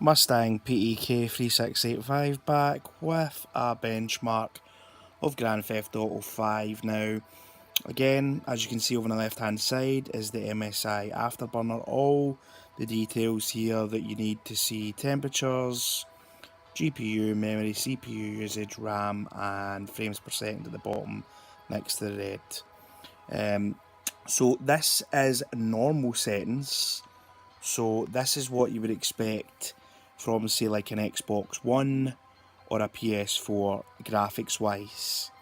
Mustang PEK3685 back with a benchmark of Grand Theft Auto 5 now. Again, as you can see over on the left hand side is the MSI Afterburner. All the details here that you need to see: temperatures, GPU, memory, CPU usage, RAM and frames per second at the bottom next to the red. So this is normal settings. So this is what you would expect from, say, like an Xbox One or a PS4 graphics wise.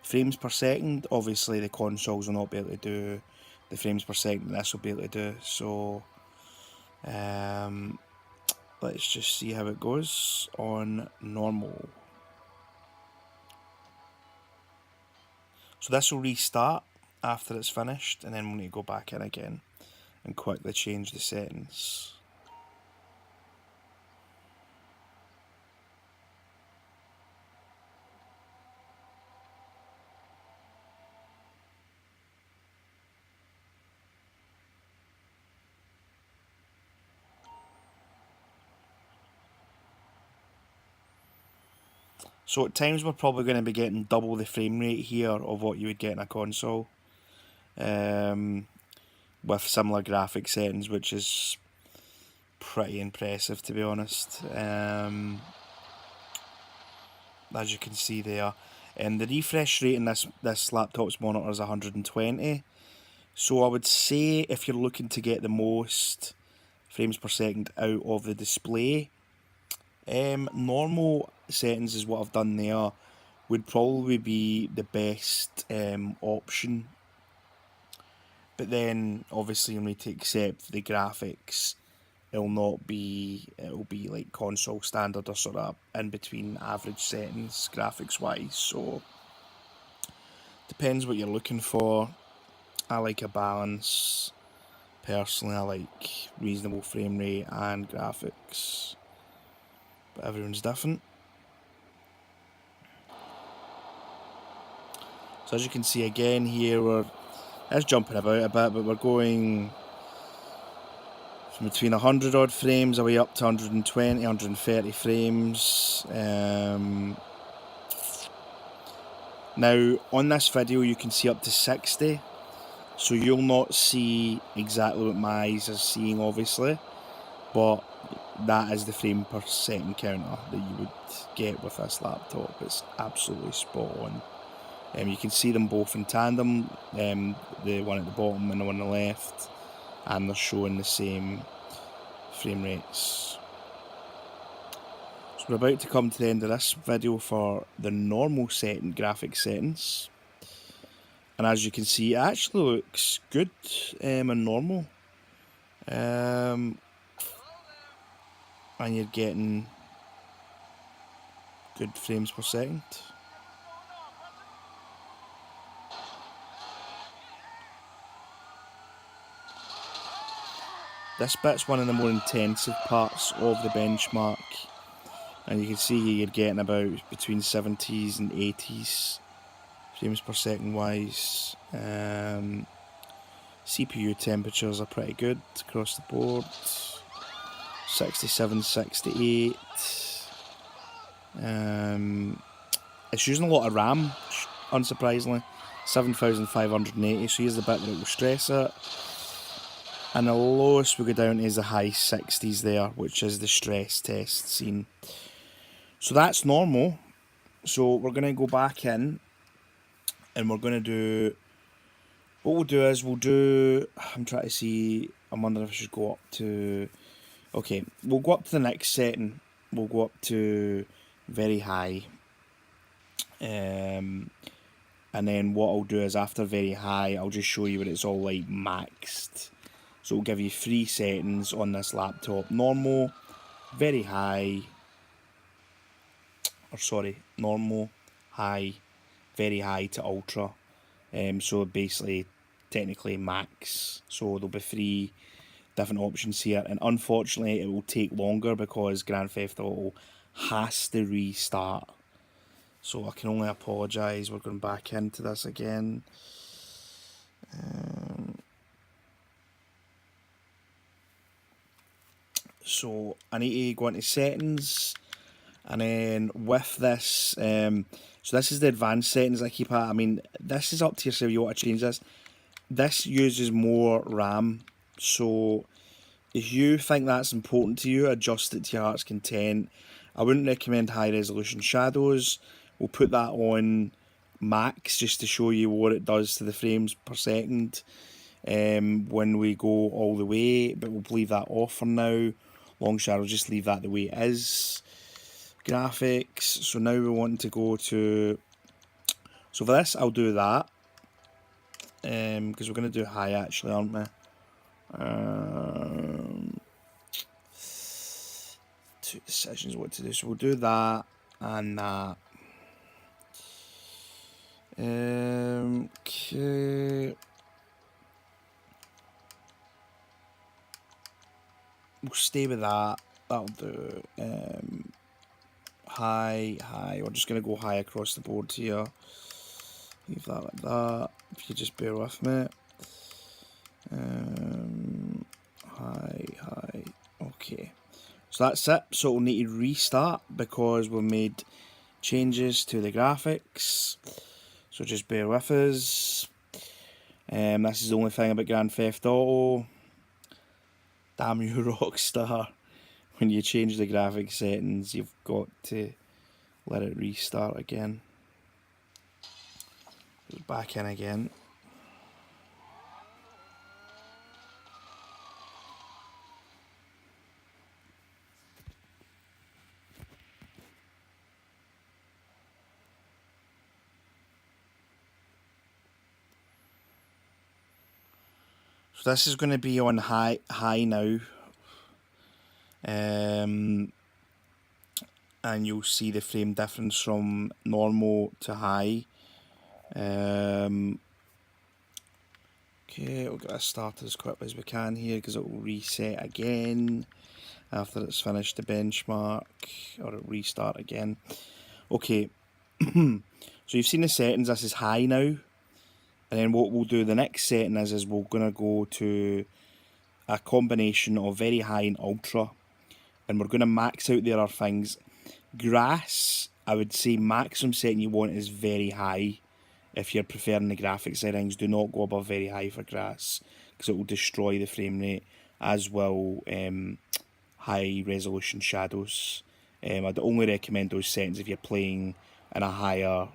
Frames per second, obviously the consoles will not be able to do the frames per second this will be able to do. So let's just see how it goes on normal. So this will restart after it's finished, and then we'll need to go back in again and quickly change the settings. So at times we're probably going to be getting double the frame rate here of what you would get in a console, with similar graphic settings, which is pretty impressive, to be honest. As you can see there, and the refresh rate in this laptop's monitor is 120. So I would say if you're looking to get the most frames per second out of the display, normal settings is what I've done there, would probably be the best option. But then obviously you need to accept the graphics. It'll be like console standard or sort of in between average settings graphics wise. So depends what you're looking for. I like a balance. Personally, I like reasonable frame rate and graphics, but everyone's different. So as you can see again here, it's jumping about a bit, but we're going from between 100 odd frames away up to 120, 130 frames. Now on this video you can see up to 60, so you'll not see exactly what my eyes are seeing obviously, but that is the frame per second counter that you would get with this laptop. It's absolutely spot on. You can see them both in tandem, the one at the bottom and the one on the left, and they're showing the same frame rates. So we're about to come to the end of this video for the normal graphic settings, and as you can see it actually looks good in normal, and you're getting good frames per second. This bit's one of the more intensive parts of the benchmark, and you can see here you're getting about between 70s and 80s frames per second wise. CPU temperatures are pretty good across the board, 67, 68. It's using a lot of RAM, unsurprisingly, 7580, so here's the bit that it will stress it. And the lowest we go down is the high 60s there, which is the stress test scene. So that's normal. So we're going to go back in and we're going to do, what we'll do is I'm trying to see, I'm wondering if I should go up to, okay, we'll go up to the next setting. We'll go up to very high. And then what I'll do is after very high, I'll just show you what it's all like maxed. So we'll give you 3 settings on this laptop: normal, very high, normal, high, very high to ultra. So basically, technically max. So there'll be 3 different options here, and unfortunately it will take longer because Grand Theft Auto has to restart. So I can only apologise. We're going back into this again. So I need to go into settings, and then with this, so this is the advanced settings I keep at. I mean, this is up to yourself if you want to change this. This uses more RAM, so if you think that's important to you, adjust it to your heart's content. I wouldn't recommend high resolution shadows. We'll put that on max just to show you what it does to the frames per second when we go all the way, but we'll leave that off for now. Long shadows, just leave that the way it is. Graphics, so now we want to go to, so for this I'll do that, because we're going to do high actually, aren't we? Two decisions what to do, so we'll do that and that. Okay, we'll stay with that. That'll do. High. We're just going to go high across the board here. Leave that like that. If you just bear with me. High. Okay. So that's it. So we'll need to restart because we've made changes to the graphics. So just bear with us. This is the only thing about Grand Theft Auto. Damn you, Rockstar. When you change the graphics settings, you've got to let it restart again. Goes back in again. So this is going to be on high now. And you'll see the frame difference from normal to high. Okay, we'll get this started as quickly as we can here because it will reset again after it's finished the benchmark, or it'll restart again. Okay, so you've seen the settings, this is high now, and then what we'll do, the next setting is we're going to go to a combination of very high and ultra, and we're going to max out the other things. Grass, I would say maximum setting you want is very high. If you're preferring the graphics settings, do not go above very high for grass because it will destroy the frame rate, as will high resolution shadows. I'd only recommend those settings if you're playing in a higher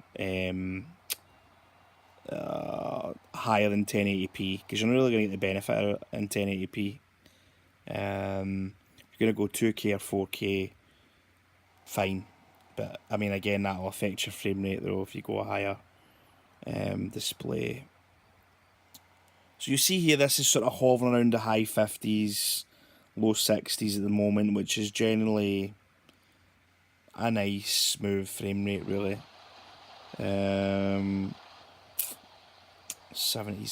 higher than 1080p, because you're not really going to get the benefit of it in 1080p. If you're going to go 2K or 4K, fine, but I mean, again, that will affect your frame rate though if you go higher. Display. So you see here, this is sort of hovering around the high 50s, low 60s at the moment, which is generally a nice smooth frame rate, really. 70s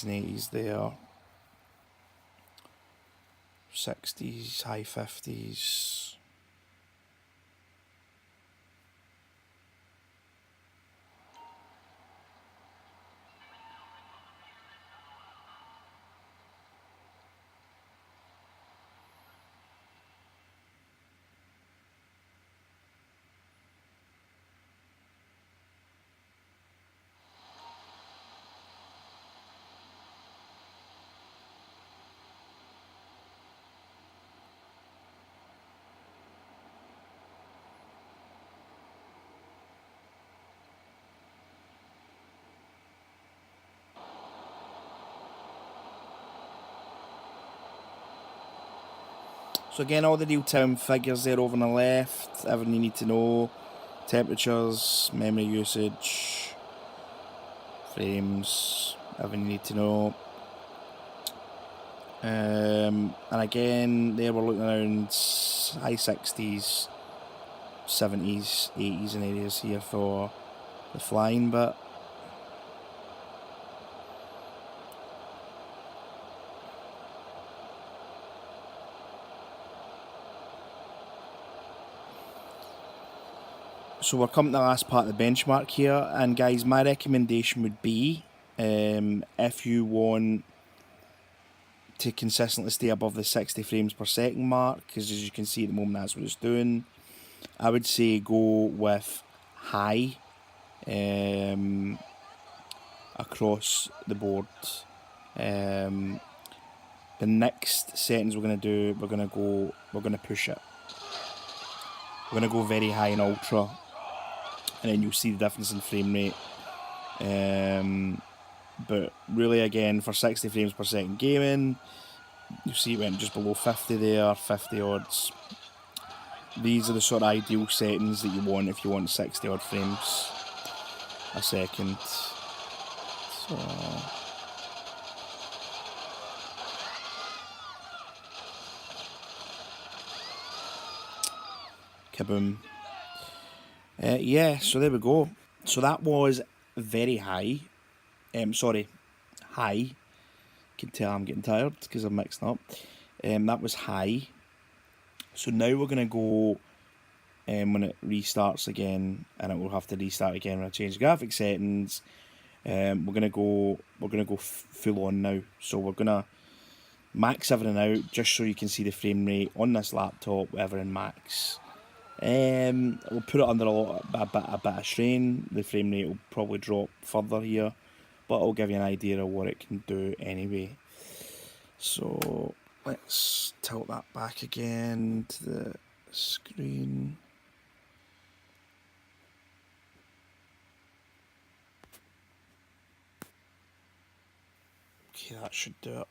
and 80s there, 60s, high 50s. So again, all the real-time figures there over on the left, everything you need to know, temperatures, memory usage, frames, everything you need to know. And again, there we're looking around high 60s, 70s, 80s in areas here for the flying bit. So we're coming to the last part of the benchmark here, and guys, my recommendation would be, if you want to consistently stay above the 60 frames per second mark, because as you can see at the moment that's what it's doing. I would say go with high across the board. The next settings we're going to do, we're going to push it. We're going to go very high in ultra, and then you'll see the difference in frame rate. But really, again, for 60 frames per second gaming, you see it went just below 50 there, 50 odds. These are the sort of ideal settings that you want if you want 60 odd frames a second. So kaboom. Yeah, so there we go. So that was very high. Sorry, high. You can tell I'm getting tired because I'm mixing up. That was high. So now we're going to go, when it restarts again, and it will have to restart again when I change the graphic settings. We're gonna go full on now. So we're gonna max everything out just so you can see the frame rate on this laptop, whatever in max. We'll put it under a bit of strain. The frame rate will probably drop further here, but I'll give you an idea of what it can do anyway. So let's tilt that back again to the screen. Okay, that should do it.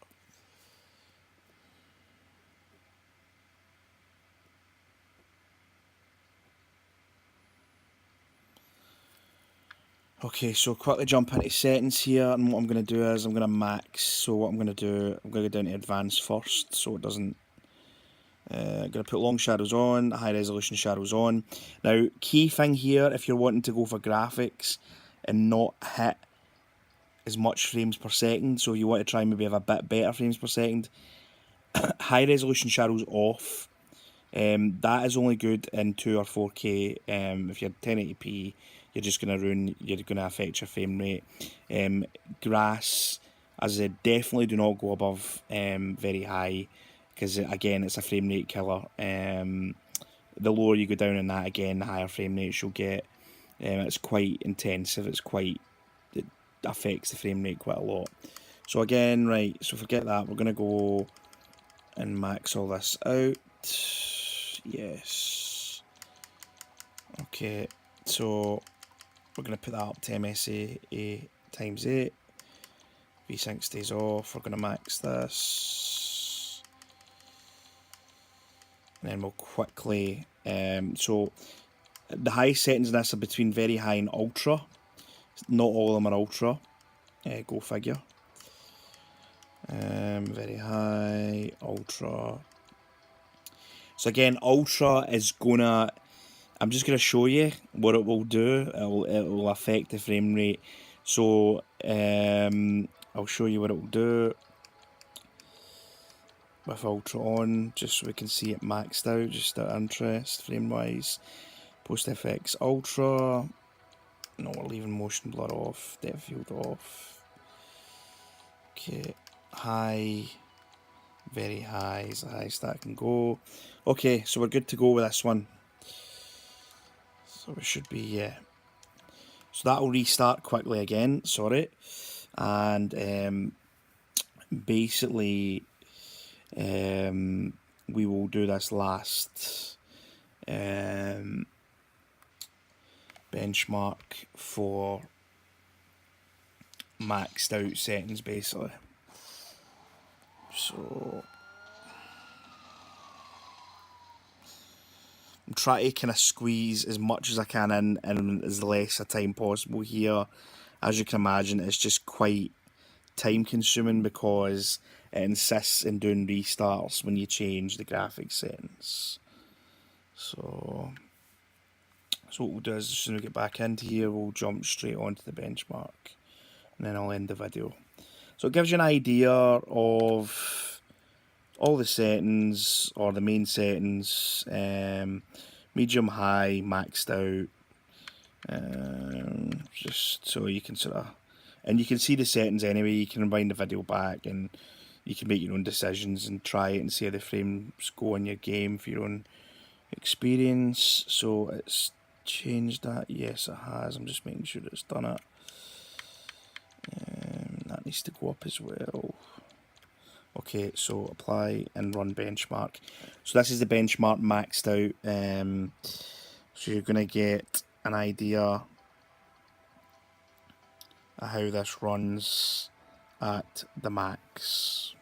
Okay, so quickly jump into settings here, and what I'm going to do is I'm going to max. So what I'm going to do, I'm going to go down to advanced first, so it doesn't. I'm going to put long shadows on, high resolution shadows on. Now, key thing here, if you're wanting to go for graphics and not hit as much frames per second, so you want to try maybe have a bit better frames per second, high resolution shadows off. That is only good in 2 or 4K. If you're 1080p, you're just going to affect your frame rate. Grass, as I said, definitely do not go above very high, because again, it's a frame rate killer. The lower you go down in that, again, the higher frame rates you'll get. It's quite intensive, it affects the frame rate quite a lot. So again, right, so forget that, we're going to go and max all this out. Yes. Okay, so we're going to put that up to MSA times 8. VSync stays off. We're going to max this. And then we'll quickly... so the high settings in this are between very high and ultra. Not all of them are ultra. Go figure. Very high, ultra. So again, ultra is gonna... I'm just gonna show you what it will do. It will affect the frame rate. So I'll show you what it will do with ultra on, just so we can see it maxed out, just out of interest, frame wise. Post FX ultra. No, we're leaving motion blur off, depth of field off. Okay, high. Very high is the highest that can go. Okay, so we're good to go with this one. So we should be, yeah. So that will restart quickly again, sorry. And basically, we will do this last benchmark for maxed out settings, basically. So I'm trying to kind of squeeze as much as I can in as less a time possible here. As you can imagine, it's just quite time consuming because it insists in doing restarts when you change the graphics settings. So what we'll do is, as soon as we get back into here, we'll jump straight onto the benchmark, and then I'll end the video. So it gives you an idea of all the settings, or the main settings, medium, high, maxed out, just so you can sort of, and you can see the settings anyway. You can rewind the video back and you can make your own decisions and try it and see how the frames go in your game for your own experience. So it's changed that. Yes, it has. I'm just making sure that it's done it. That needs to go up as well. Okay, so apply and run benchmark. So this is the benchmark maxed out. So you're going to get an idea of how this runs at the max.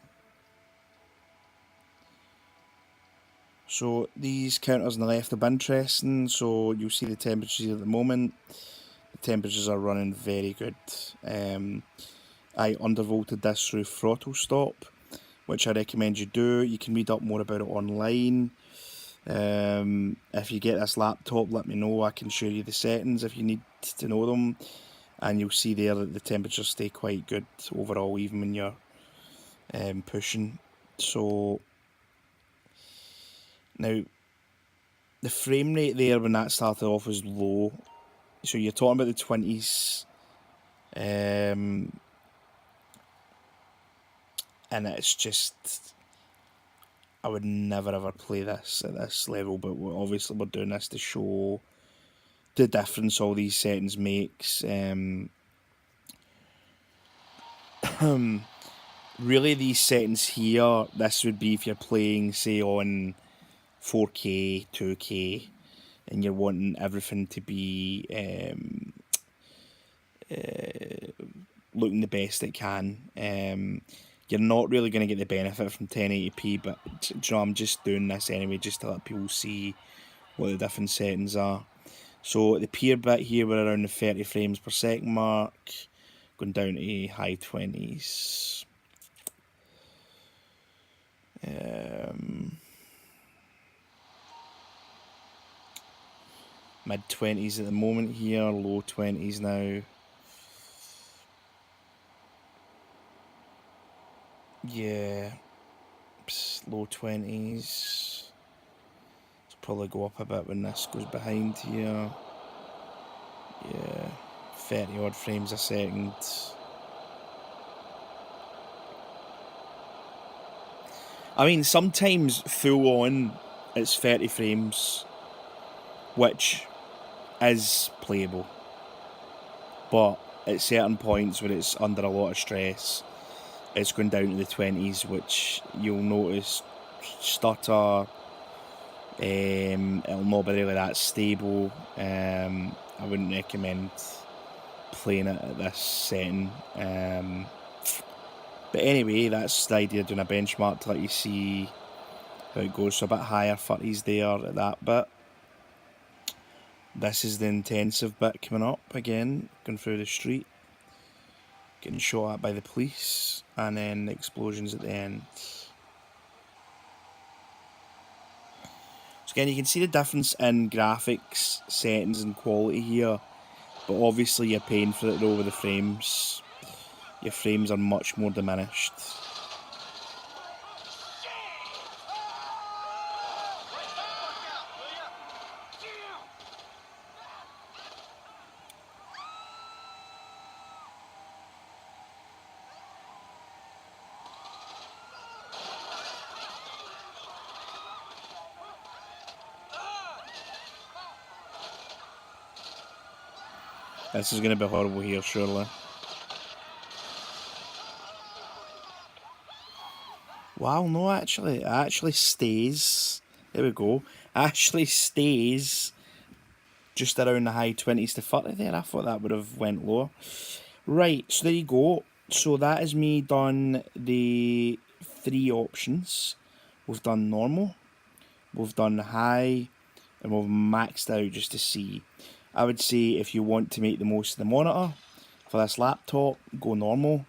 So these counters on the left are interesting. So you'll see the temperatures at the moment. The temperatures are running very good. I undervolted this through throttle stop, which I recommend you do. You can read up more about it online. If you get this laptop, let me know. I can show you the settings if you need to know them. And you'll see there that the temperatures stay quite good overall, even when you're pushing. So now the frame rate there when that started off was low. So you're talking about the 20s. And it's just, I would never ever play this at this level, but obviously we're doing this to show the difference all these settings makes. Really these settings here, this would be if you're playing say on 4K, 2K, and you're wanting everything to be looking the best it can. You're not really going to get the benefit from 1080p, but you know, I'm just doing this anyway just to let people see what the different settings are. So the peer bit here, we're around the 30 frames per second mark, going down to high 20s. Mid 20s at the moment here, low 20s now. Yeah, low 20s. It'll probably go up a bit when this goes behind here. Yeah, 30 odd frames a second. I mean, sometimes full on it's 30 frames, which is playable. But at certain points where it's under a lot of stress, it's going down to the 20s, which you'll notice stutter. It'll not be really that stable. I wouldn't recommend playing it at this setting. But anyway, that's the idea of doing a benchmark to let you see how it goes. So a bit higher 30s there at that bit. This is the intensive bit coming up again, going through the street, getting shot at by the police, and then the explosions at the end. So again, you can see the difference in graphics, settings and quality here, but obviously you're paying for it though with the frames. Your frames are much more diminished. This is going to be horrible here, surely. Wow, no, actually, it actually stays. There we go. Actually stays just around the high 20s to 30 there. I thought that would have went lower. Right, so there you go. So that is me done the 3 options. We've done normal, we've done high, and we've maxed out just to see. I would say if you want to make the most of the monitor for this laptop, go normal.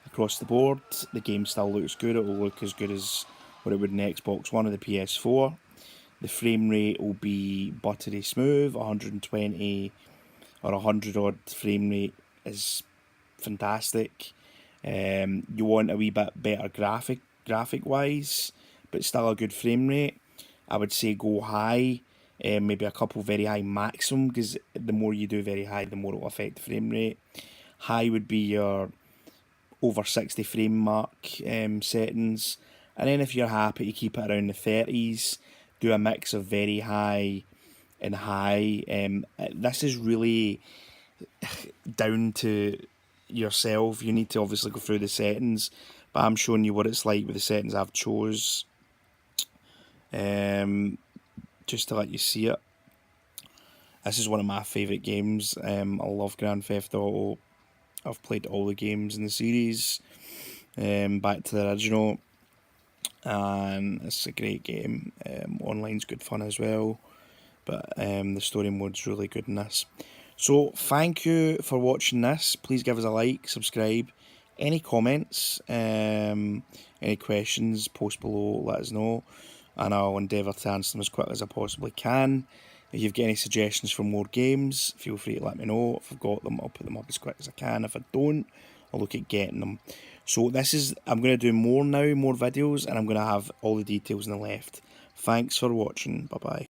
Across the board, the game still looks good. It will look as good as what it would in the Xbox One or the PS4. The frame rate will be buttery smooth. 120 or 100 odd frame rate is fantastic. You want a wee bit better graphic wise, but still a good frame rate. I would say go high, maybe a couple very high maximum, because the more you do very high, the more it will affect the frame rate. High would be your over 60 frame mark settings, and then if you're happy to keep it around the 30s, do a mix of very high and high. This is really down to yourself. You need to obviously go through the settings, but I'm showing you what it's like with the settings I've chose, just to let you see it. This is one of my favourite games. I love Grand Theft Auto. I've played all the games in the series, back to the original, and it's a great game. Online's good fun as well, but the story mode's really good in this. So thank you for watching this. Please give us a like, subscribe. Any comments, any questions, post below, let us know, and I'll endeavour to answer them as quickly as I possibly can. If you've got any suggestions for more games, feel free to let me know. If I've got them, I'll put them up as quick as I can. If I don't, I'll look at getting them. So I'm going to do more now, more videos, and I'm going to have all the details on the left. Thanks for watching. Bye-bye.